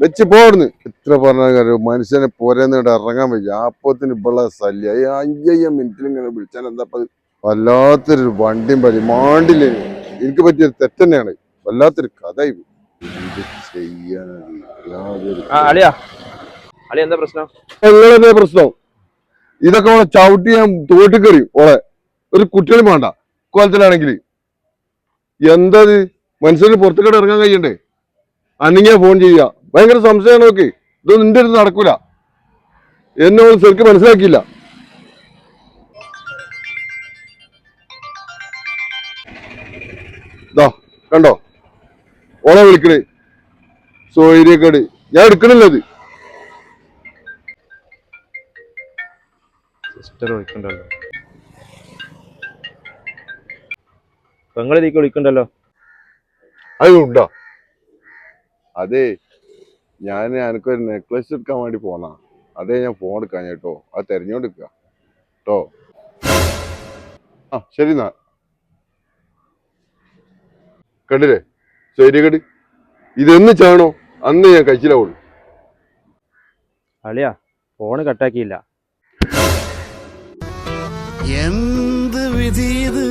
വെച്ച് പോടുന്നു എത്ര പറഞ്ഞ കാര്യം മനുഷ്യനെ പോരേന്നിട്ട് ഇറങ്ങാൻ വയ്യ അപ്പത്തിന് ഇവിടെ ശല്യ 5 മിനിറ്റിൽ ഇങ്ങനെ വിളിച്ചാൽ എന്താ വല്ലാത്തൊരു വണ്ടിയും പരി മാണ്ടില്ലേ എനിക്ക് പറ്റിയൊരു തെറ്റ് തന്നെയാണ് വല്ലാത്തൊരു കഥ എന്ത് എന്താ പ്രശ്നം എങ്ങനെ പ്രശ്നം ഇതൊക്കെ ഓളെ ചവിട്ടി ഞാൻ തോട്ടിക്കറി ഓളെ ഒരു കുട്ടികളും വേണ്ട കോലത്തിലാണെങ്കിൽ എന്താ മനുഷ്യന് പുറത്തുകൂടെ ഇറങ്ങാൻ കഴിയണ്ടേ അന്നെങ്കിൽ ഫോൺ ചെയ്യുക ഭയങ്കര സംശയം നോക്കി ഇതൊന്നും നിന്റെ അടുത്ത് നടക്കൂല എന്നോട് ശരിക്കും മനസ്സിലാക്കിയില്ല ഇതാ കണ്ടോ ഓളെ വിളിക്കണേ സോയിരിക്കേട് ഞാൻ എടുക്കണില്ലത് സിസ്റ്റർ വിളിക്കണ്ടല്ലോ പെങ്ങളിലേക്ക് വിളിക്കണ്ടല്ലോ അതുണ്ടോ അതെ ഞാൻ എനിക്കൊരു നെക്ലസ് എടുക്കാൻ വേണ്ടി പോന്നാ അതേ ഞാൻ ഫോൺ എടുക്കാൻ കേട്ടോ അത് തെരഞ്ഞോണ്ടിരിക്കുക കേട്ടോ ആ ശരി എന്നാ കണ്ടില്ലേ ശരി കടി ഇതെന്ന് ചെയ്യണോ അന്ന് ഞാൻ കഴിച്ചില്ലാവുള്ളൂ അളിയാ ഫോണ് കട്ടാക്കിയില്ല എന്ത് വിധി ഇത്